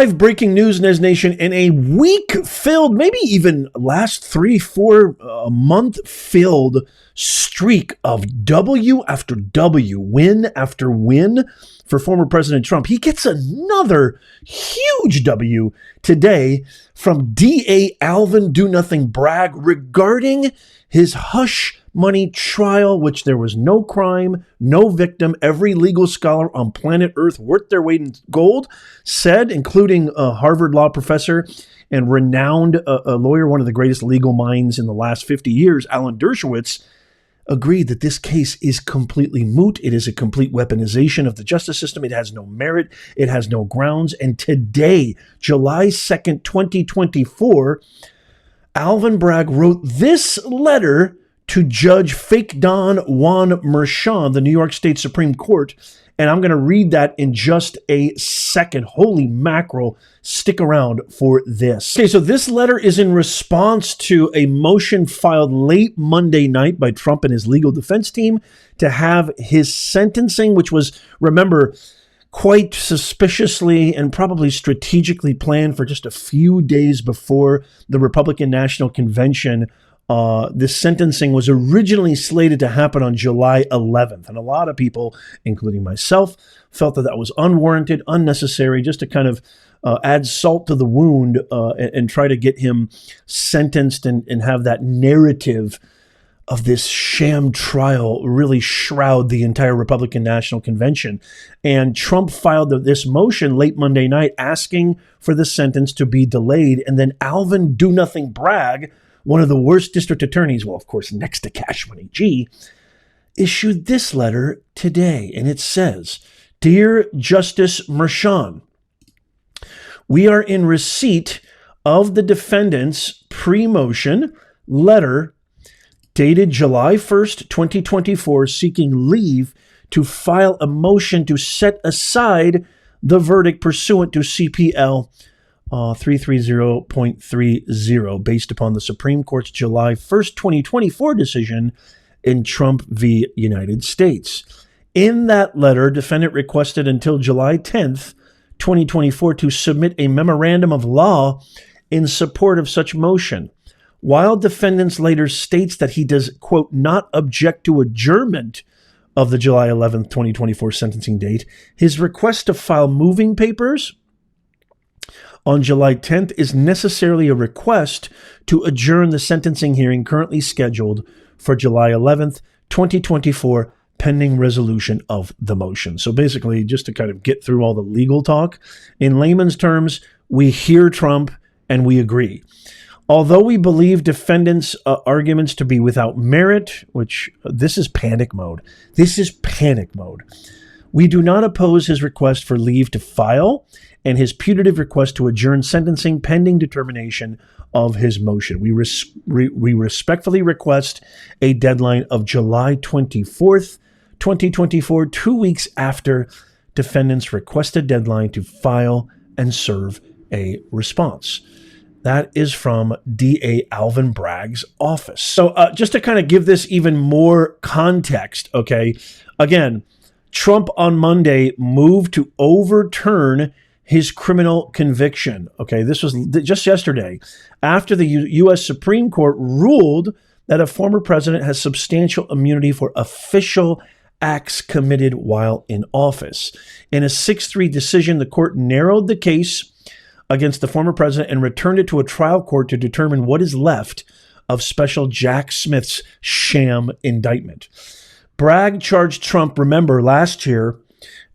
Live breaking news, Nez Nation, in a week-filled, maybe even last 3-4 month filled streak of W after W, win after win for former President Trump. He gets another huge W today from DA Alvin Do-Nothing Bragg regarding his hush money trial, which there was no crime, no victim. Every legal scholar on planet Earth worth their weight in gold said, including a Harvard law professor and renowned a lawyer, one of the greatest legal minds in the last 50 years, Alan Dershowitz, agreed that this case is completely moot. It is a complete weaponization of the justice system. It has no merit. It has no grounds. And today, July 2nd, 2024, Alvin Bragg wrote this letter to Judge Fake Don Juan Merchan, the New York State Supreme Court. And I'm going to read that in just a second. Holy mackerel. Stick around for this. Okay, so this letter is in response to a motion filed late Monday night by Trump and his legal defense team to have his sentencing, which was, remember, quite suspiciously and probably strategically planned for just a few days before the Republican National Convention. This sentencing was originally slated to happen on July 11th. And a lot of people, including myself, felt that that was unwarranted, unnecessary, just to kind of add salt to the wound and try to get him sentenced and have that narrative of this sham trial really shroud the entire Republican National Convention. And Trump filed this motion late Monday night asking for the sentence to be delayed. And then Alvin Do-Nothing Bragg, one of the worst district attorneys, well, of course, next to Cash Money G, issued this letter today. And it says, "Dear Justice Merchan, we are in receipt of the defendant's pre-motion letter dated July 1st, 2024, seeking leave to file a motion to set aside the verdict pursuant to CPL 330.30 based upon the Supreme Court's July 1st, 2024 decision in Trump v. United States. In that letter, defendant requested until July 10th, 2024 to submit a memorandum of law in support of such motion. While defendants later states that he does, quote, not object to adjournment of the July 11th, 2024 sentencing date, his request to file moving papers on July 10th is necessarily a request to adjourn the sentencing hearing currently scheduled for July 11th, 2024, pending resolution of the motion. So basically, just to kind of get through all the legal talk, in layman's terms, we hear Trump and we agree. Although we believe defendants' arguments to be without merit, which this is panic mode. This is panic mode. We do not oppose his request for leave to file and his putative request to adjourn sentencing pending determination of his motion. We respectfully request a deadline of July 24th, 2024, 2 weeks after defendant's requested deadline to file and serve a response. That is from DA Alvin Bragg's office. So just to kind of give this even more context, okay, again, Trump on Monday moved to overturn his criminal conviction. Okay, this was just yesterday after the U.S. Supreme Court ruled that a former president has substantial immunity for official acts committed while in office. In a 6-3 decision, the court narrowed the case against the former president and returned it to a trial court to determine what is left of Special Jack Smith's sham indictment. Bragg charged Trump, remember, last year,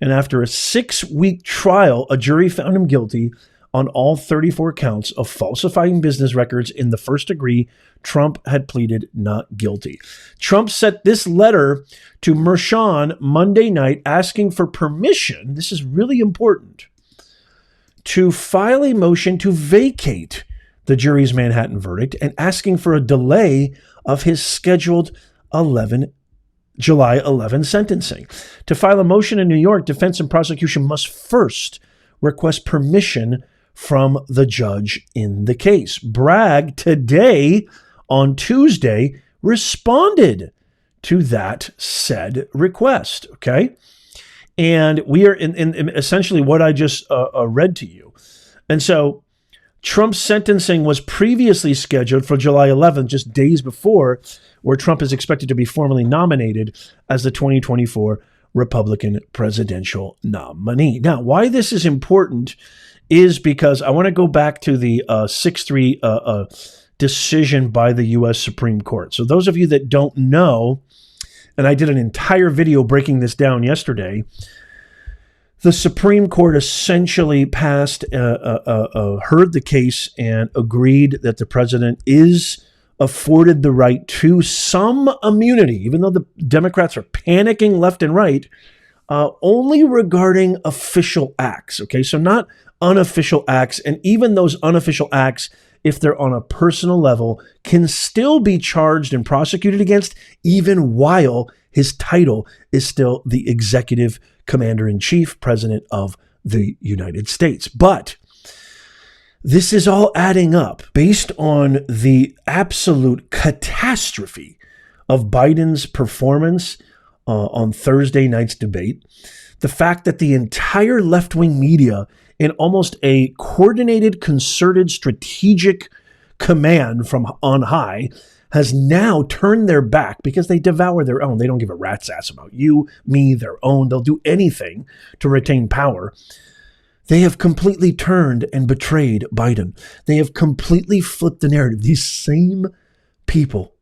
and after a 6-week trial, a jury found him guilty on all 34 counts of falsifying business records. In the first degree, Trump had pleaded not guilty. Trump sent this letter to Merchan Monday night asking for permission, this is really important, to file a motion to vacate the jury's Manhattan verdict and asking for a delay of his scheduled July 11 sentencing. To file a motion in New York, defense and prosecution must first request permission from the judge in the case. Bragg today, on Tuesday, responded to that said request, okay? And we are in essentially what I just read to you. And so Trump's sentencing was previously scheduled for July 11th, just days before, where Trump is expected to be formally nominated as the 2024 Republican presidential nominee. Now, why this is important is because I want to go back to the 6-3 decision by the U.S. Supreme Court. So those of you that don't know, and I did an entire video breaking this down yesterday, the Supreme Court essentially heard the case and agreed that the president is afforded the right to some immunity, even though the Democrats are panicking left and right, only regarding official acts. Okay, so not unofficial acts. And even those unofficial acts, if they're on a personal level, can still be charged and prosecuted against, even while his title is still the executive commander-in-chief, president of the United States. But this is all adding up based on the absolute catastrophe of Biden's performance on Thursday night's debate. The fact that the entire left-wing media, in almost a coordinated, concerted, strategic command from on high, has now turned their back because they devour their own. They don't give a rat's ass about you, me, their own. They'll do anything to retain power. They have completely turned and betrayed Biden. They have completely flipped the narrative. These same people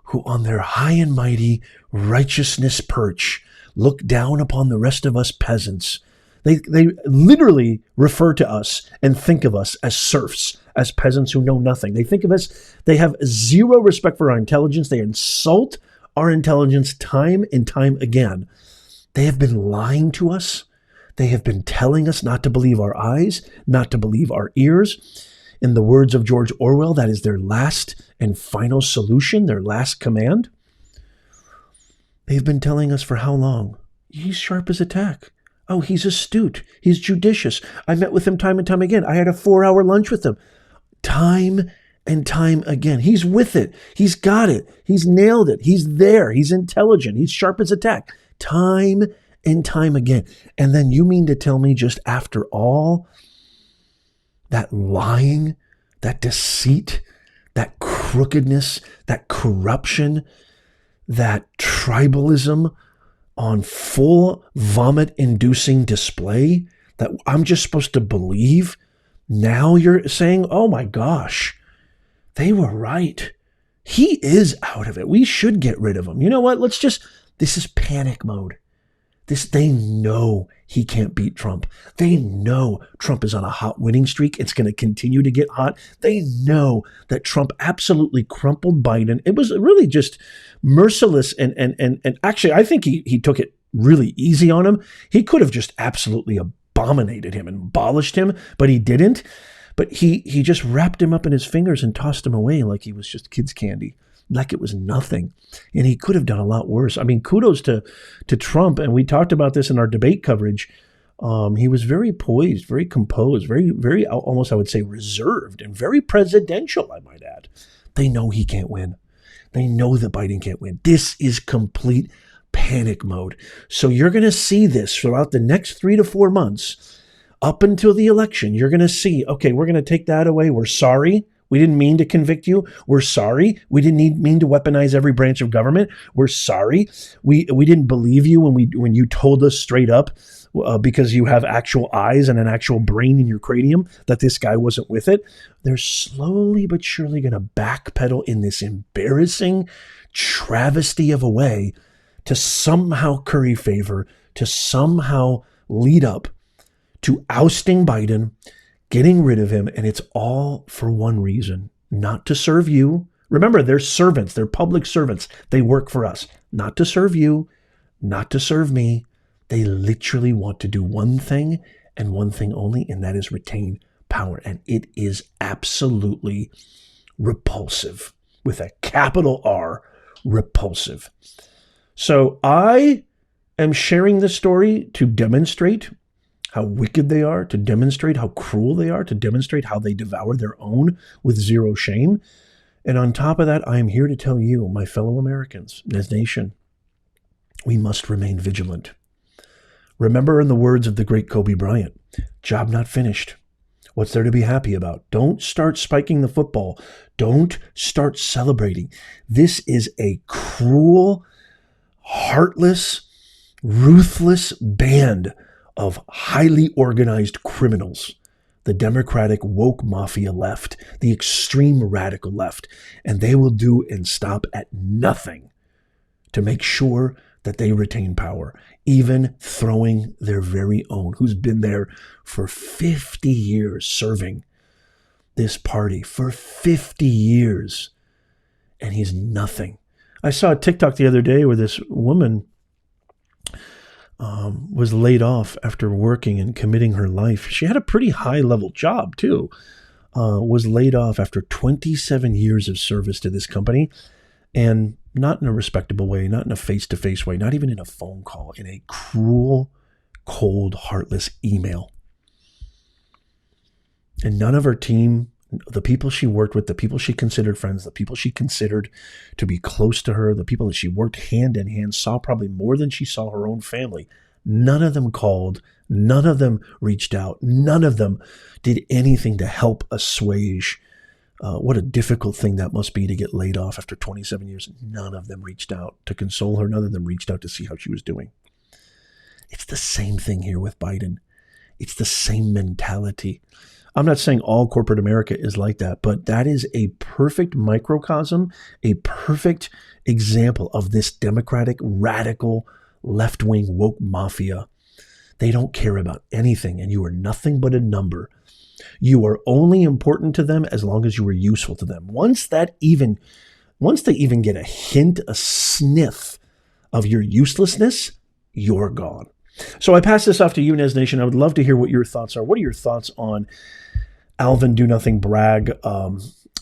who on their high and mighty righteousness perch look down upon the rest of us peasants. They literally refer to us and think of us as serfs, as peasants who know nothing. They think of us, they have zero respect for our intelligence. They insult our intelligence time and time again. They have been lying to us. They have been telling us not to believe our eyes, not to believe our ears. In the words of George Orwell, that is their last and final solution, their last command. They've been telling us for how long? He's sharp as a tack. Oh, he's astute. He's judicious. I met with him time and time again. I had a 4-hour lunch with him. Time and time again. He's with it. He's got it. He's nailed it. He's there. He's intelligent. He's sharp as a tack. Time and time again. And then you mean to tell me just after all that lying, that deceit, that crookedness, that corruption, that tribalism on full vomit-inducing display, that I'm just supposed to believe? Now you're saying, oh my gosh, they were right. He is out of it. We should get rid of him. You know what? This is panic mode. They know he can't beat Trump. They know Trump is on a hot winning streak. It's going to continue to get hot. They know that Trump absolutely crumpled Biden. It was really just merciless. And actually, I think he took it really easy on him. He could have just absolutely abominated him and abolished him, but he didn't. But he just wrapped him up in his fingers and tossed him away like he was just kid's candy, like it was nothing. And he could have done a lot worse. I mean, kudos to Trump. And we talked about this in our debate coverage. He was very poised, very composed, very almost, I would say, reserved and very presidential, I might add. They know he can't win. They know that Biden can't win. This is complete panic mode. So you're going to see this throughout the next 3 to 4 months up until the election. You're going to see, okay, we're going to take that away. We're sorry. We didn't mean to convict you. We're sorry. We didn't mean to weaponize every branch of government. We're sorry. We didn't believe you when you told us straight up because you have actual eyes and an actual brain in your cranium that this guy wasn't with it. They're slowly but surely going to backpedal in this embarrassing travesty of a way to somehow curry favor, to somehow lead up to ousting Biden, getting rid of him, and it's all for one reason, not to serve you. Remember, they're servants. They're public servants. They work for us. Not to serve you, not to serve me. They literally want to do one thing and one thing only, and that is retain power. And it is absolutely repulsive, with a capital R, repulsive. So I am sharing this story to demonstrate how wicked they are, to demonstrate how cruel they are, to demonstrate how they devour their own with zero shame. And on top of that, I am here to tell you, my fellow Americans, this nation, we must remain vigilant. Remember, in the words of the great Kobe Bryant, job not finished. What's there to be happy about? Don't start spiking the football. Don't start celebrating. This is a cruel, heartless, ruthless band of highly organized criminals. The Democratic woke mafia left, the extreme radical left, and they will do and stop at nothing to make sure that they retain power, even throwing their very own, who's been there for 50 years serving this party for 50 years, and he's nothing. I saw a TikTok the other day where this woman was laid off after working and committing her life. She had a pretty high-level job, too. Was laid off after 27 years of service to this company, and not in a respectable way, not in a face-to-face way, not even in a phone call, in a cruel, cold, heartless email. And none of her team, the people she worked with, the people she considered friends, the people she considered to be close to her, the people that she worked hand in hand, saw probably more than she saw her own family. None of them called. None of them reached out. None of them did anything to help assuage what a difficult thing that must be to get laid off after 27 years. None of them reached out to console her. None of them reached out to see how she was doing. It's the same thing here with Biden. It's the same mentality. I'm not saying all corporate America is like that, but that is a perfect microcosm, a perfect example of this Democratic, radical, left-wing woke mafia. They don't care about anything, and you are nothing but a number. You are only important to them as long as you are useful to them. Once they even get a hint, a sniff of your uselessness, you're gone. So I pass this off to you, Nez Nation. I would love to hear what your thoughts are. What are your thoughts on Alvin Do-Nothing Bragg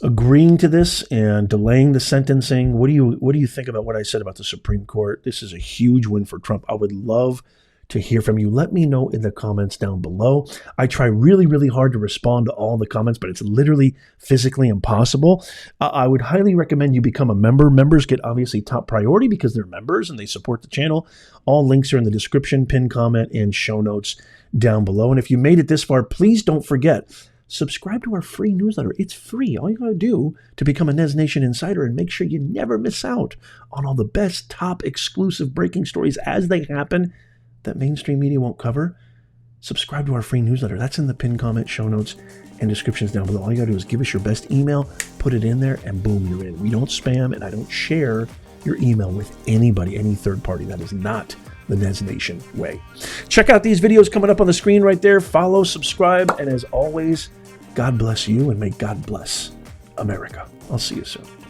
agreeing to this and delaying the sentencing? What do you think about what I said about the Supreme Court? This is a huge win for Trump. I would love to hear from you. Let me know in the comments down below. I try really, really hard to respond to all the comments, but it's literally physically impossible. I would highly recommend you become a member. Members get obviously top priority because they're members and they support the channel. All links are in the description, pinned comment, and show notes down below. And if you made it this far, please don't forget, subscribe to our free newsletter. It's free. All you got to do to become a Nez Nation Insider and make sure you never miss out on all the best, top, exclusive breaking stories as they happen that mainstream media won't cover. Subscribe to our free newsletter. That's in the pinned comment, show notes, and descriptions down below. All you got to do is give us your best email, put it in there, and boom, you're in. We don't spam, and I don't share your email with anybody, any third party. That is not the Nez Nation way. Check out these videos coming up on the screen right there. Follow, subscribe, and as always, God bless you, and may God bless America. I'll see you soon.